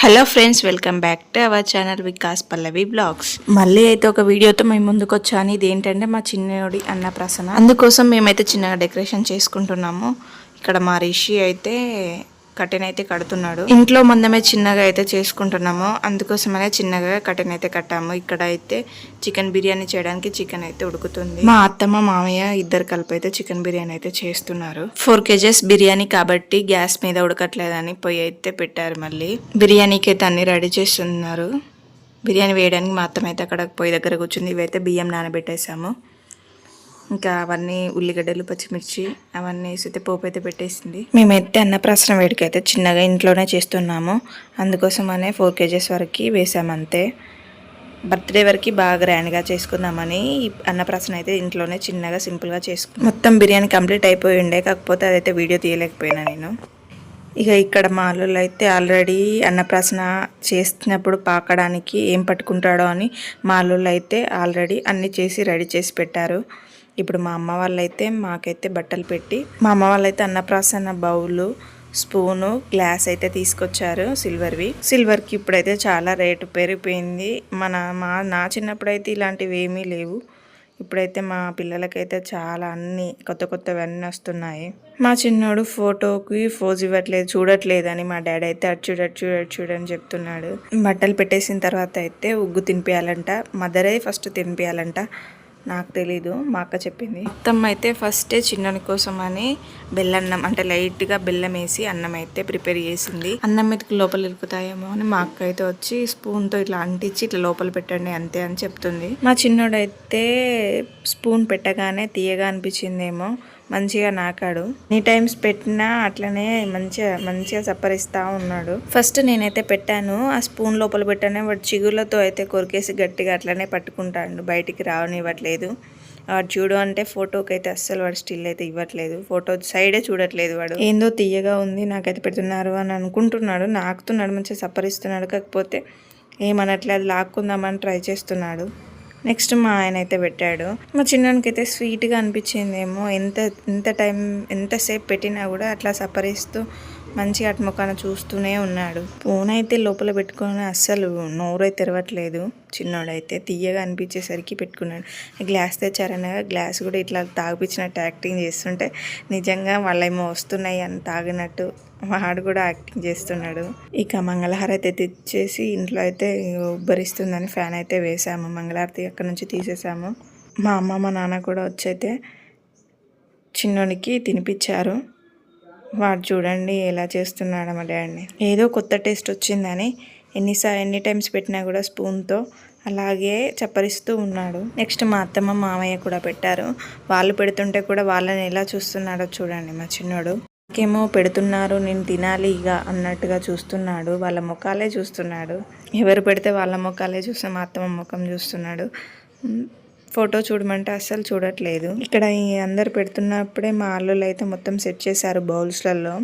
Hello friends, welcome back to our channel Vikas Pallavi blogs. మళ్ళీ అయితే ఒక వీడియోతో మేము ముందుకు వచ్చాను. ఇది ఏంటంటే మా చిన్నోడి అన్నప్రాసన. అందుకోసం మేమైతే చిన్నగా డెకరేషన్ చేసుకుంటున్నాము. ఇక్కడ మా రిషి అయితే కట్టెన్ అయితే కడుతున్నాడు. ఇంట్లో మందమే చిన్నగా అయితే చేసుకుంటున్నాము. అందుకోసమనే చిన్నగా కట్టెన్ అయితే కట్టాము. ఇక్కడ అయితే చికెన్ బిర్యానీ చేయడానికి చికెన్ అయితే ఉడుకుతుంది. మా అత్తమ్మ మామయ్య ఇద్దరు కలిపి అయితే చికెన్ బిర్యానీ అయితే చేస్తున్నారు. 4 kgs బిర్యానీ కాబట్టి గ్యాస్ మీద ఉడకట్లేదని పొయ్యి అయితే పెట్టారు. మళ్ళీ బిర్యానీకి అయితే అన్ని రెడీ చేస్తున్నారు. బిర్యానీ వేయడానికి మా అత్తమ్మ అయితే అక్కడ పొయ్యి దగ్గర కూర్చుంది. ఇవైతే బియ్యం నానబెట్టేసాము. ఇంకా అవన్నీ ఉల్లిగడ్డలు పచ్చిమిర్చి అవన్నీ వేసి పోపు అయితే పెట్టేసింది. మేమైతే అన్నప్రాసన వేడికి అయితే చిన్నగా ఇంట్లోనే చేస్తున్నాము. అందుకోసమనే 4 kgs వరకు వేసాము అంతే. బర్త్డే వరకు బాగా గ్రాండ్గా చేసుకుందామని అన్నప్రాసన అయితే ఇంట్లోనే చిన్నగా సింపుల్గా చేసుకున్నాం. మొత్తం బిర్యానీ కంప్లీట్ అయిపోయి ఉండే, కాకపోతే అదైతే వీడియో తీయలేకపోయినా నేను. ఇక ఇక్కడ మా అల్లుళ్ళు అయితే ఆల్రెడీ అన్నప్రాసన చేసినప్పుడు పాకడానికి ఏం పట్టుకుంటాడో అని మా అల్లుళ్ళు అయితే ఆల్రెడీ అన్నీ చేసి రెడీ చేసి పెట్టారు. ఇప్పుడు మా అమ్మ వాళ్ళైతే మాకైతే బట్టలు పెట్టి, మా అమ్మ వాళ్ళైతే అన్నప్రాసన బౌలు, స్పూను, గ్లాస్ అయితే తీసుకొచ్చారు సిల్వర్కి. ఇప్పుడైతే చాలా రేటు పెరిగిపోయింది. నా చిన్నప్పుడైతే ఇలాంటివి ఏమీ లేవు. ఇప్పుడైతే మా పిల్లలకైతే చాలా అన్ని కొత్తవన్నీ వస్తున్నాయి. మా చిన్నోడు ఫోటోకి ఫోజ్ ఇవ్వట్లేదు, చూడట్లేదని మా డాడీ అయితే అటు చూడని చెప్తున్నాడు. బట్టలు పెట్టేసిన తర్వాత అయితే ఉగ్గు తినిపించాలంట. మదరే ఫస్ట్ తినిపించాలంట. నాకు తెలీదు, మా అక్క చెప్పింది. మొత్తం అయితే ఫస్టే చిన్నని కోసం అని బెల్లన్నం అంటే లైట్గా బెల్లం వేసి అన్నం అయితే ప్రిపేర్ చేసింది. అన్నం మీదకి లోపల ఇరుకుతాయేమో అని మా అక్క అయితే వచ్చి స్పూన్తో ఇట్లా అంటించి ఇట్లా లోపల పెట్టండి అంతే అని చెప్తుంది. మా చిన్నోడైతే స్పూన్ పెట్టగానే తీయగా అనిపించిందేమో, మంచిగా నాకాడు. ఎనీ టైమ్స్ పెట్టినా అట్లనే మంచిగా సప్పరిస్తూ ఉన్నాడు. ఫస్ట్ నేనైతే పెట్టాను, ఆ స్పూన్ లోపల పెట్టానే వాడు చిగుర్లతో అయితే కొరికేసి గట్టిగా అట్లనే పట్టుకుంటాడు, బయటికి రావనివ్వట్లేదు. వాడు చూడు అంటే ఫోటోకి అయితే అస్సలు వాడు స్టిల్ అయితే ఇవ్వట్లేదు, ఫోటో సైడే చూడట్లేదు. వాడు ఏందో తీయగా ఉంది నాకైతే పెడుతున్నారు అని అనుకుంటున్నాడు, నాకుతున్నాడు, మంచిగా సప్పరిస్తున్నాడు. కాకపోతే ఏమనట్లేదు, లాక్కుందామని ట్రై చేస్తున్నాడు. నెక్స్ట్ మా ఆయన అయితే పెట్టాడు. మా చిన్నకి అయితే స్వీట్గా అనిపించిందేమో, ఎంతసేపు పెట్టినా కూడా అట్లా సపరిస్తూ మంచిగా అటుముఖాన చూస్తూనే ఉన్నాడు. ఫోన్ అయితే లోపల పెట్టుకొని అస్సలు నోరైతే తెరవట్లేదు. చిన్నోడైతే తీయగా అనిపించేసరికి పెట్టుకున్నాడు. గ్లాస్ తెచ్చారనగా గ్లాస్ కూడా ఇట్లా తాగిపించినట్టు యాక్టింగ్ చేస్తుంటే నిజంగా వాళ్ళేమో వస్తున్నాయి అని తాగినట్టు వాడు కూడా యాక్టింగ్ చేస్తున్నాడు. ఇక మంగళహారతి అయితే తెచ్చేసి ఇంట్లో అయితే ఉబ్బరిస్తుందని ఫ్యాన్ అయితే వేసాము. మంగళహారతి అక్కడ నుంచి తీసేసాము. మా అమ్మ మా నాన్న కూడా వచ్చి అయితే చిన్నోడికి తినిపించారు. వాడు చూడండి ఎలా చేస్తున్నాడు మా డాడీని. ఏదో కొత్త టేస్ట్ వచ్చిందని ఎన్ని టైమ్స్ పెట్టినా కూడా స్పూన్తో అలాగే చప్పరిస్తూ ఉన్నాడు. నెక్స్ట్ మా అత్తమ్మ మామయ్య కూడా పెట్టారు. వాళ్ళు పెడుతుంటే కూడా వాళ్ళని ఎలా చూస్తున్నాడో చూడండి మా చిన్నోడు. నాకేమో పెడుతున్నారు, నేను తినాలి ఇక అన్నట్టుగా చూస్తున్నాడు. వాళ్ళ ముఖాలే చూస్తున్నాడు. ఎవరు పెడితే వాళ్ళ ముఖాలే చూస్తే మా అత్తమ్మ ముఖం చూస్తున్నాడు. ఫోటో చూడమంటే అస్సలు చూడట్లేదు. ఇక్కడ అందరు పెడుతున్నప్పుడే మా అల్లుళ్ళు అయితే మొత్తం సెట్ చేశారు బౌల్స్లలో.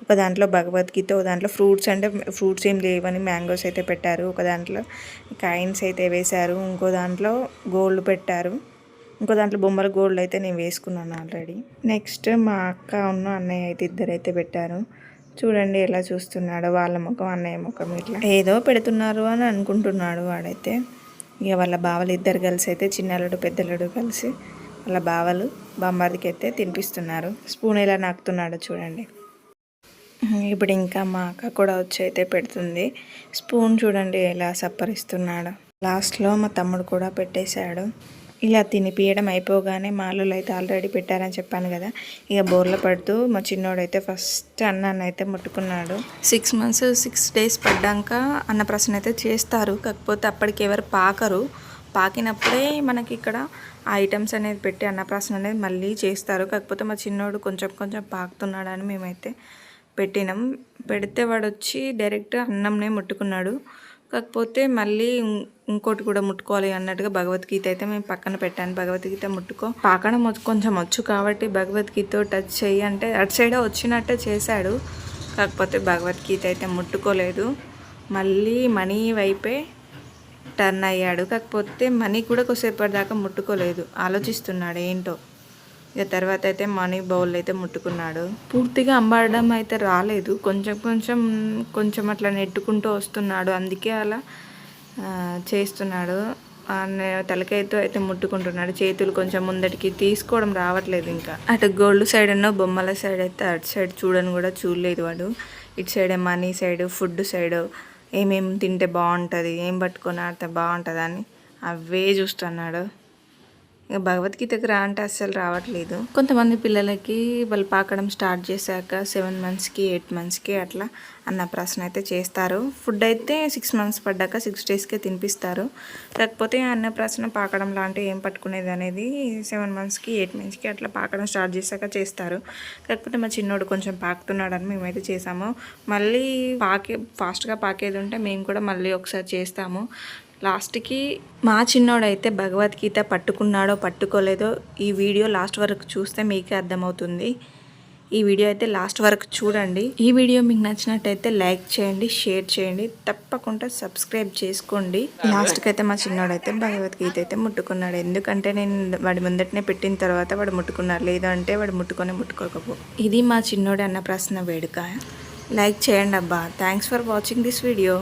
ఒక దాంట్లో భగవద్గీత, ఒక దాంట్లో ఫ్రూట్స్, అంటే ఫ్రూట్స్ ఏం లేవని మ్యాంగోస్ అయితే పెట్టారు. ఒక దాంట్లో కాయిన్స్ అయితే వేశారు. ఇంకో దాంట్లో గోల్డ్ పెట్టారు. ఇంకో దాంట్లో బొమ్మల గోల్డ్ అయితే నేను వేసుకున్నాను ఆల్రెడీ. నెక్స్ట్ మా అక్క ఉన్న అన్నయ్య అయితే ఇద్దరైతే పెట్టారు. చూడండి ఎలా చూస్తున్నాడు, వాళ్ళ ముఖం అన్నయ్య ముఖం ఇట్లా ఏదో పెడుతున్నారు అని అనుకుంటున్నాడు వాడైతే. ఇక వాళ్ళ బావలు ఇద్దరు కలిసి అయితే చిన్నలుడు పెద్దలుడు కలిసి వాళ్ళ బావలు బామ్మారికి అయితే తినిపిస్తున్నారు. స్పూన్ ఎలా నాకుతున్నాడో చూడండి. ఇప్పుడు ఇంకా మా అక్క కూడా వచ్చి అయితే పెడుతుంది. స్పూన్ చూడండి ఎలా సప్పరిస్తున్నాడు. లాస్ట్లో మా తమ్ముడు కూడా పెట్టేశాడు. ఇలా తినిపియడం అయిపోగానే మా అల్లుళ్ళు అయితే ఆల్రెడీ పెట్టారని చెప్పాను కదా, ఇక బోర్ల పడుతూ మా చిన్నోడైతే ఫస్ట్ అన్నాన్ని అయితే ముట్టుకున్నాడు. 6 months 6 days పడ్డాక అన్నప్రాసన అయితే చేస్తారు. కాకపోతే అప్పటికి ఎవరు పాకరు. పాకినప్పుడే మనకి ఇక్కడ ఆ ఐటమ్స్ అనేది పెట్టి అన్నప్రాసన అనేది మళ్ళీ చేస్తారు. కాకపోతే మా చిన్నోడు కొంచెం పాకుతున్నాడని మేమైతే పెట్టినాం. పెడితే వాడు వచ్చి డైరెక్ట్ అన్నంనే ముట్టుకున్నాడు. కాకపోతే మళ్ళీ ఇంకోటి కూడా ముట్టుకోవాలి అన్నట్టుగా భగవద్గీత అయితే మేము పక్కన పెట్టాను. భగవద్గీత పాకడం కొంచెం వచ్చు కాబట్టి భగవద్గీత టచ్ చెయ్యి అంటే అటు సైడే వచ్చినట్టే చేశాడు. కాకపోతే భగవద్గీత అయితే ముట్టుకోలేదు. మళ్ళీ మనీ వైపే టర్న్ అయ్యాడు. కాకపోతే మనీ కూడా కొద్దిసేపటి దాకా ముట్టుకోలేదు, ఆలోచిస్తున్నాడు ఏంటో. ఇక తర్వాత అయితే మనీ బౌల్ అయితే ముట్టుకున్నాడు. పూర్తిగా అంబడం అయితే రాలేదు, కొంచెం అట్లా నెట్టుకుంటూ వస్తున్నాడు, అందుకే అలా చేస్తున్నాడు. తలకైతే అయితే ముట్టుకుంటున్నాడు, చేతులు కొంచెం ముందటికి తీసుకోవడం రావట్లేదు. ఇంకా అటు గోల్డ్ సైడ్ అన్న బొమ్మల సైడ్ అయితే అటు సైడ్ కూడా చూడలేదు వాడు. ఇటు side money side, food side ఏమేమి తింటే బాగుంటుంది, ఏం పట్టుకొని ఆడితే బాగుంటుంది అని అవే చూస్తున్నాడు. ఇక భగవద్గీతకి రా అంటే అస్సలు రావట్లేదు. కొంతమంది పిల్లలకి వాళ్ళు పాకడం స్టార్ట్ చేశాక 7 monthsకి 8 monthsకి అట్లా అన్నప్రాసన అయితే చేస్తారు. ఫుడ్ అయితే 6 months పడ్డాక 6 daysకే తినిపిస్తారు. కాకపోతే అన్నప్రాసన పాకడం లాంటివి ఏం పట్టుకునేది అనేది 7 monthsకి 8 monthsకి అట్లా పాకడం స్టార్ట్ చేశాక చేస్తారు. కాకపోతే మా చిన్నోడు కొంచెం పాకుతున్నాడని మేమైతే చేసాము. మళ్ళీ ఫాస్ట్గా పాకేది ఉంటే మేము కూడా మళ్ళీ ఒకసారి చేస్తాము. లాస్ట్కి మా చిన్నోడైతే భగవద్గీత పట్టుకున్నాడో పట్టుకోలేదో ఈ వీడియో లాస్ట్ వరకు చూస్తే మీకే అర్థమవుతుంది. ఈ వీడియో అయితే లాస్ట్ వరకు చూడండి. ఈ వీడియో మీకు నచ్చినట్టయితే లైక్ చేయండి, షేర్ చేయండి, తప్పకుండా సబ్స్క్రైబ్ చేసుకోండి. లాస్ట్కి అయితే మా చిన్నోడైతే భగవద్గీత అయితే ముట్టుకున్నాడు. ఎందుకంటే నేను వాడి ముందటనే పెట్టిన తర్వాత వాడు ముట్టుకున్నాడు, లేదంటే వాడు ముట్టుకోకపో. ఇది మా చిన్నోడి అన్నప్రాసన వేడుక. లైక్ చేయండి అబ్బా. Thanks for watching this video.